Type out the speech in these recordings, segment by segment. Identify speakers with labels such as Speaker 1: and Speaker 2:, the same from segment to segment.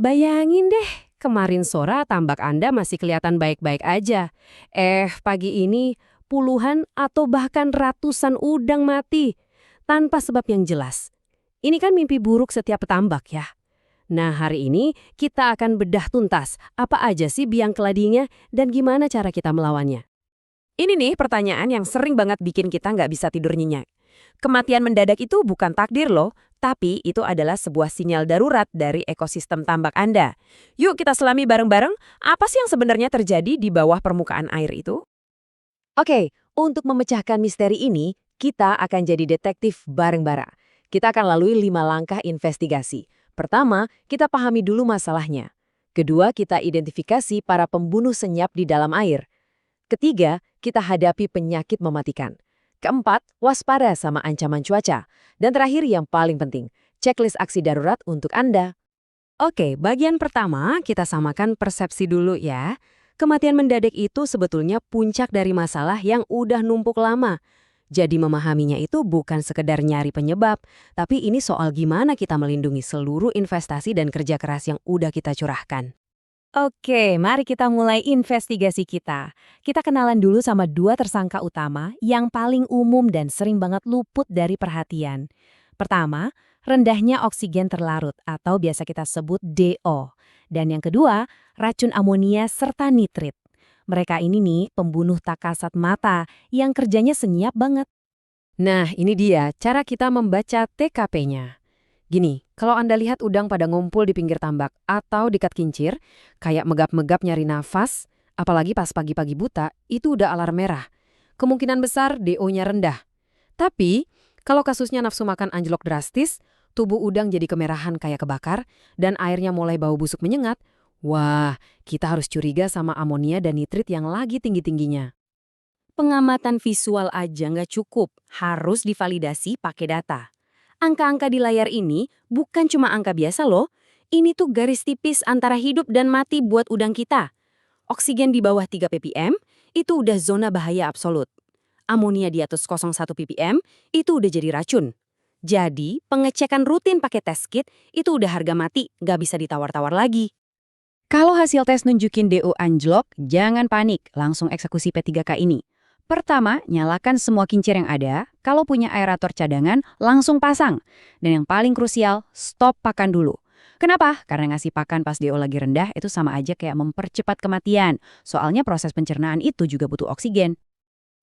Speaker 1: Bayangin deh, kemarin sore tambak Anda masih kelihatan baik-baik aja. Pagi ini puluhan atau bahkan ratusan udang mati tanpa sebab yang jelas. Ini kan mimpi buruk setiap petambak ya. Nah, hari ini kita akan bedah tuntas apa aja sih biang keladinya dan gimana cara kita melawannya.
Speaker 2: Ini nih pertanyaan yang sering banget bikin kita nggak bisa tidur nyenyak. Kematian mendadak itu bukan takdir loh, tapi itu adalah sebuah sinyal darurat dari ekosistem tambak Anda. Yuk kita selami bareng-bareng, apa sih yang sebenarnya terjadi di bawah permukaan air itu?
Speaker 1: Oke, untuk memecahkan misteri ini, kita akan jadi detektif bareng-bareng. Kita akan lalui 5 langkah investigasi. Pertama, kita pahami dulu masalahnya. Kedua, kita identifikasi para pembunuh senyap di dalam air. Ketiga, kita hadapi penyakit mematikan. Keempat, waspada sama ancaman cuaca. Dan terakhir yang paling penting, checklist aksi darurat untuk Anda. Oke, bagian pertama kita samakan persepsi dulu ya. Kematian mendadak itu sebetulnya puncak dari masalah yang udah numpuk lama. Jadi memahaminya itu bukan sekedar nyari penyebab, tapi ini soal gimana kita melindungi seluruh investasi dan kerja keras yang udah kita curahkan.
Speaker 2: Oke, mari kita mulai investigasi kita. Kita kenalan dulu sama dua tersangka utama yang paling umum dan sering banget luput dari perhatian. Pertama, rendahnya oksigen terlarut atau biasa kita sebut DO. Dan yang kedua, racun amonia serta nitrit. Mereka ini nih pembunuh tak kasat mata yang kerjanya senyap banget.
Speaker 1: Nah, ini dia cara kita membaca TKP-nya. Gini, kalau Anda lihat udang pada ngumpul di pinggir tambak atau dekat kincir, kayak megap-megap nyari nafas, apalagi pas pagi-pagi buta, itu udah alarm merah. Kemungkinan besar DO-nya rendah. Tapi, kalau kasusnya nafsu makan anjlok drastis, tubuh udang jadi kemerahan kayak kebakar, dan airnya mulai bau busuk menyengat, wah, kita harus curiga sama amonia dan nitrit yang lagi tinggi-tingginya.
Speaker 2: Pengamatan visual aja nggak cukup, harus divalidasi pakai data. Angka-angka di layar ini bukan cuma angka biasa loh. Ini tuh garis tipis antara hidup dan mati buat udang kita. Oksigen di bawah 3 ppm itu udah zona bahaya absolut. Amonia di atas 0,1 ppm itu udah jadi racun. Jadi, pengecekan rutin pakai test kit itu udah harga mati, nggak bisa ditawar-tawar lagi.
Speaker 3: Kalau hasil tes nunjukin DO anjlok, jangan panik, langsung eksekusi P3K ini. Pertama, nyalakan semua kincir yang ada. Kalau punya aerator cadangan, langsung pasang. Dan yang paling krusial, stop pakan dulu. Kenapa? Karena ngasih pakan pas DO lagi rendah itu sama aja kayak mempercepat kematian. Soalnya proses pencernaan itu juga butuh oksigen.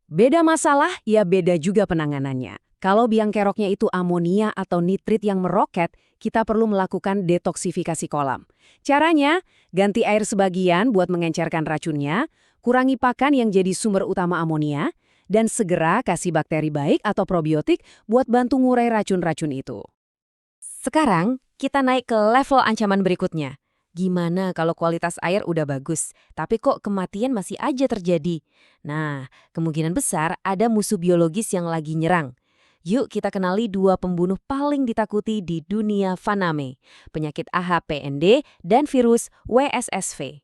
Speaker 1: Beda masalah, ya beda juga penanganannya. Kalau biang keroknya itu amonia atau nitrit yang meroket, kita perlu melakukan detoksifikasi kolam. Caranya, ganti air sebagian buat mengencerkan racunnya, kurangi pakan yang jadi sumber utama amonia, dan segera kasih bakteri baik atau probiotik buat bantu ngurai racun-racun itu. Sekarang, kita naik ke level ancaman berikutnya. Gimana kalau kualitas air udah bagus, tapi kok kematian masih aja terjadi? Nah, kemungkinan besar ada musuh biologis yang lagi nyerang. Yuk kita kenali dua pembunuh paling ditakuti di dunia Vaname, penyakit AHPND dan virus WSSV.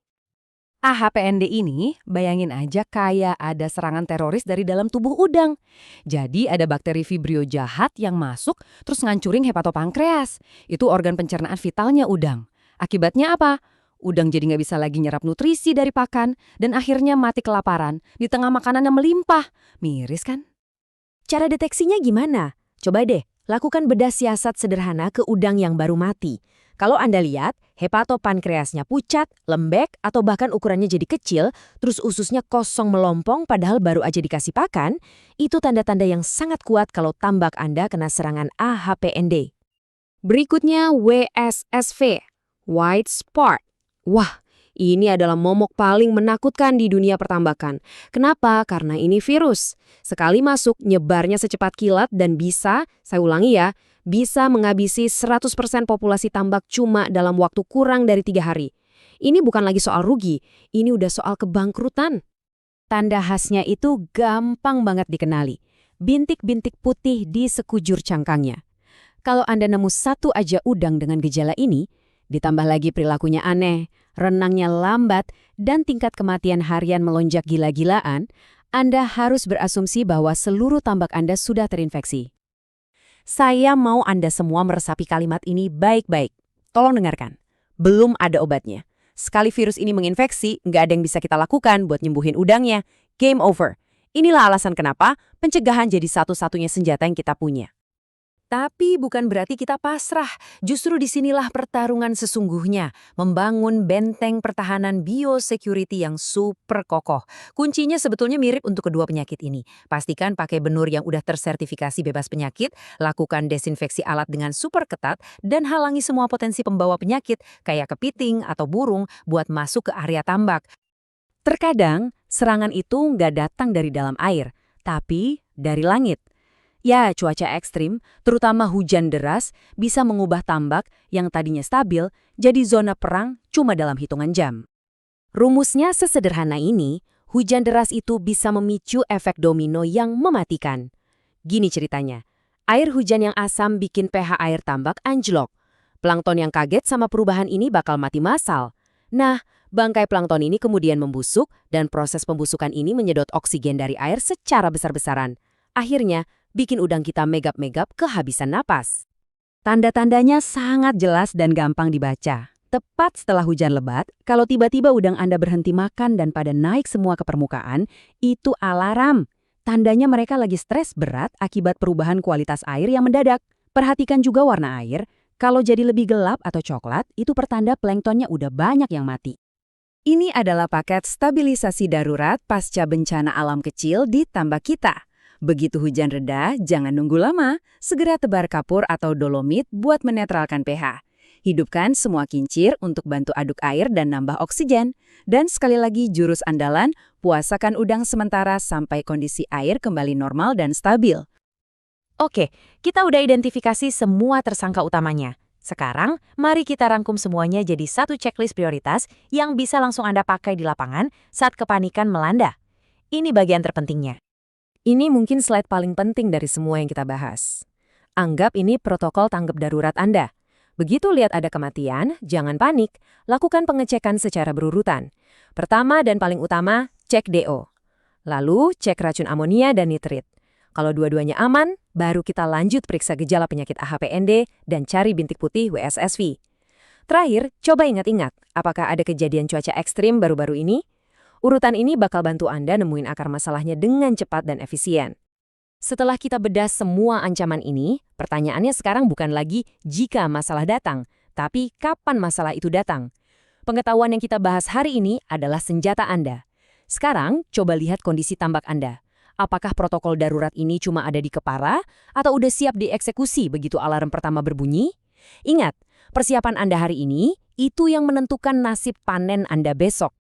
Speaker 3: AHPND ini, bayangin aja kayak ada serangan teroris dari dalam tubuh udang. Jadi ada bakteri Vibrio jahat yang masuk terus ngancurin hepatopankreas. Itu organ pencernaan vitalnya udang. Akibatnya apa? Udang jadi nggak bisa lagi nyerap nutrisi dari pakan dan akhirnya mati kelaparan di tengah makanan yang melimpah. Miris kan?
Speaker 1: Cara deteksinya gimana? Coba deh, lakukan bedah siasat sederhana ke udang yang baru mati. Kalau Anda lihat, hepatopankreasnya pucat, lembek, atau bahkan ukurannya jadi kecil, terus ususnya kosong melompong padahal baru aja dikasih pakan, itu tanda-tanda yang sangat kuat kalau tambak Anda kena serangan AHPND. Berikutnya WSSV, White Spot. Wah, ini adalah momok paling menakutkan di dunia pertambakan. Kenapa? Karena ini virus. Sekali masuk, nyebarnya secepat kilat dan bisa, saya ulangi ya, bisa menghabisi 100% populasi tambak cuma dalam waktu kurang dari 3 hari. Ini bukan lagi soal rugi, ini udah soal kebangkrutan. Tanda khasnya itu gampang banget dikenali. Bintik-bintik putih di sekujur cangkangnya. Kalau Anda nemu satu aja udang dengan gejala ini, ditambah lagi perilakunya aneh, renangnya lambat, dan tingkat kematian harian melonjak gila-gilaan, Anda harus berasumsi bahwa seluruh tambak Anda sudah terinfeksi. Saya mau Anda semua meresapi kalimat ini baik-baik. Tolong dengarkan. belum ada obatnya. Sekali virus ini menginfeksi, nggak ada yang bisa kita lakukan buat nyembuhin udangnya. Game over. Inilah alasan kenapa pencegahan jadi satu-satunya senjata yang kita punya.
Speaker 2: Tapi bukan berarti kita pasrah. Justru disinilah pertarungan sesungguhnya. Membangun benteng pertahanan biosecurity yang super kokoh. Kuncinya sebetulnya mirip untuk kedua penyakit ini. Pastikan pakai benur yang udah tersertifikasi bebas penyakit, lakukan desinfeksi alat dengan super ketat, dan halangi semua potensi pembawa penyakit kayak kepiting atau burung buat masuk ke area tambak.
Speaker 1: Terkadang, serangan itu nggak datang dari dalam air, tapi dari langit. Ya, cuaca ekstrim, terutama hujan deras, bisa mengubah tambak yang tadinya stabil jadi zona perang cuma dalam hitungan jam. Rumusnya sesederhana ini, hujan deras itu bisa memicu efek domino yang mematikan. Gini ceritanya, air hujan yang asam bikin pH air tambak anjlok. Plankton yang kaget sama perubahan ini bakal mati massal. Nah, bangkai plankton ini kemudian membusuk dan proses pembusukan ini menyedot oksigen dari air secara besar-besaran. Akhirnya, bikin udang kita megap-megap kehabisan napas. Tanda-tandanya sangat jelas dan gampang dibaca. Tepat setelah hujan lebat, kalau tiba-tiba udang Anda berhenti makan dan pada naik semua ke permukaan, itu alarm. Tandanya mereka lagi stres berat akibat perubahan kualitas air yang mendadak. Perhatikan juga warna air. Kalau jadi lebih gelap atau coklat, itu pertanda planktonnya udah banyak yang mati. Ini adalah paket stabilisasi darurat pasca bencana alam kecil di tambak kita. Begitu hujan reda, jangan nunggu lama, segera tebar kapur atau dolomit buat menetralkan pH. Hidupkan semua kincir untuk bantu aduk air dan nambah oksigen. Dan sekali lagi jurus andalan, puasakan udang sementara sampai kondisi air kembali normal dan stabil. Oke, kita udah identifikasi semua tersangka utamanya. Sekarang, mari kita rangkum semuanya jadi satu checklist prioritas yang bisa langsung Anda pakai di lapangan saat kepanikan melanda. Ini bagian terpentingnya. Ini mungkin slide paling penting dari semua yang kita bahas. Anggap ini protokol tanggap darurat Anda. Begitu lihat ada kematian, jangan panik. Lakukan pengecekan secara berurutan. Pertama dan paling utama, cek DO. Lalu, cek racun amonia dan nitrit. Kalau dua-duanya aman, baru kita lanjut periksa gejala penyakit AHPND dan cari bintik putih WSSV. Terakhir, coba ingat-ingat, apakah ada kejadian cuaca ekstrim baru-baru ini? Urutan ini bakal bantu Anda nemuin akar masalahnya dengan cepat dan efisien. Setelah kita bedah semua ancaman ini, pertanyaannya sekarang bukan lagi jika masalah datang, tapi kapan masalah itu datang. Pengetahuan yang kita bahas hari ini adalah senjata Anda. Sekarang, coba lihat kondisi tambak Anda. Apakah protokol darurat ini cuma ada di kepala atau udah siap dieksekusi begitu alarm pertama berbunyi? Ingat, persiapan Anda hari ini itu yang menentukan nasib panen Anda besok.